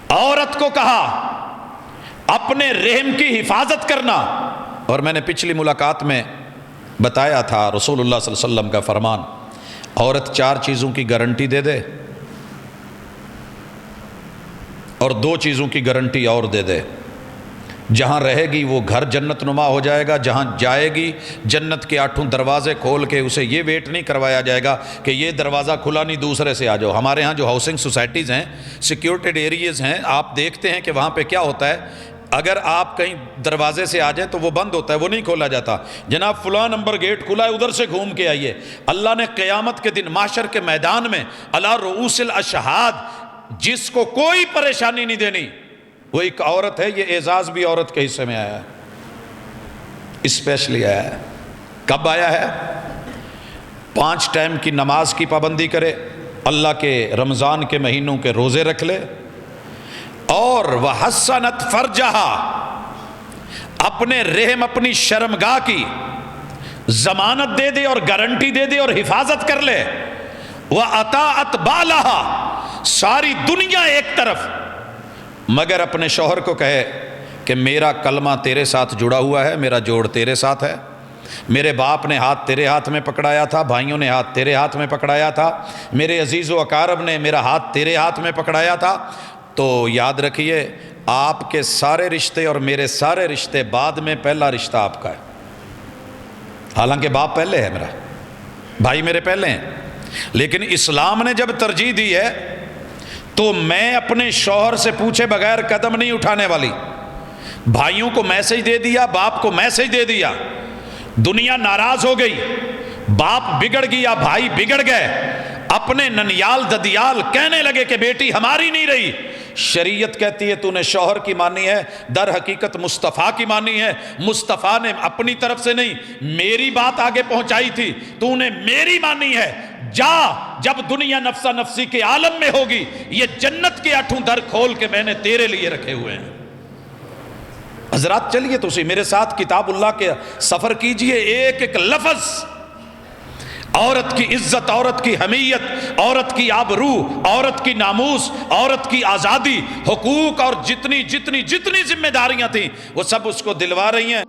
عورت کو کہا اپنے رحم کی حفاظت کرنا، اور میں نے پچھلی ملاقات میں بتایا تھا رسول اللہ صلی اللہ علیہ وسلم کا فرمان، عورت 4 چیزوں کی گارنٹی دے دے اور 2 چیزوں کی گارنٹی اور دے دے، جہاں رہے گی وہ گھر جنت نما ہو جائے گا، جہاں جائے گی جنت کے 8 دروازے کھول کے اسے یہ ویٹ نہیں کروایا جائے گا کہ یہ دروازہ کھلا نہیں دوسرے سے آ جاؤ۔ ہمارے ہاں جو ہاؤسنگ سوسائٹیز ہیں، سیکیورٹیڈ ایریاز ہیں، آپ دیکھتے ہیں کہ وہاں پہ کیا ہوتا ہے، اگر آپ کہیں دروازے سے آ جائیں تو وہ بند ہوتا ہے، وہ نہیں کھولا جاتا، جناب فلاں نمبر گیٹ کھلا ہے ادھر سے گھوم کے آئیے۔ اللہ نے قیامت کے دن محشر کے میدان میں علی رؤوس الاشہاد جس کو کوئی پریشانی نہیں دینی وہ ایک عورت ہے، یہ اعزاز بھی عورت کے حصے میں آیا ہے، اسپیشلی آیا ہے۔ کب آیا ہے؟ 5 ٹائم کی نماز کی پابندی کرے، اللہ کے رمضان کے مہینوں کے روزے رکھ لے، اور وحسنت فرجہا، اپنے رحم اپنی شرمگاہ کی ضمانت دے دے اور گارنٹی دے دے اور حفاظت کر لے، وَأَطَاعَتْ بَالَهَا، ساری دنیا ایک طرف، مگر اپنے شوہر کو کہے کہ میرا کلمہ تیرے ساتھ جڑا ہوا ہے، میرا جوڑ تیرے ساتھ ہے، میرے باپ نے ہاتھ تیرے ہاتھ میں پکڑایا تھا، بھائیوں نے ہاتھ تیرے ہاتھ میں پکڑایا تھا، میرے عزیز و اقارب نے میرا ہاتھ تیرے ہاتھ میں پکڑایا تھا، تو یاد رکھیے آپ کے سارے رشتے اور میرے سارے رشتے بعد میں، پہلا رشتہ آپ کا ہے، حالانکہ باپ پہلے ہے میرا، بھائی میرے پہلے ہیں، لیکن اسلام نے جب ترجیح دی ہے تو میں اپنے شوہر سے پوچھے بغیر قدم نہیں اٹھانے والی۔ بھائیوں کو میسج دے دیا، باپ کو میسج دے دیا، دنیا ناراض ہو گئی، باپ بگڑ گیا، بھائی بگڑ گئے، اپنے ننیال ددیال کہنے لگے کہ بیٹی ہماری نہیں رہی، شریعت کہتی ہے تو نے شوہر کی مانی ہے، در حقیقت مصطفیٰ کی مانی ہے، مصطفیٰ نے اپنی طرف سے نہیں میری بات آگے پہنچائی تھی، تو نے میری مانی ہے، جا، جب دنیا نفسا نفسی کے عالم میں ہوگی یہ جنت کے 8 در کھول کے میں نے تیرے لیے رکھے ہوئے ہیں۔ حضرات چلیے تو اسی میرے ساتھ کتاب اللہ کے سفر کیجئے، ایک ایک لفظ، عورت کی عزت، عورت کی حمیت، عورت کی آبرو، عورت کی ناموس، عورت کی آزادی، حقوق اور جتنی ذمہ داریاں تھیں وہ سب اس کو دلوا رہی ہیں۔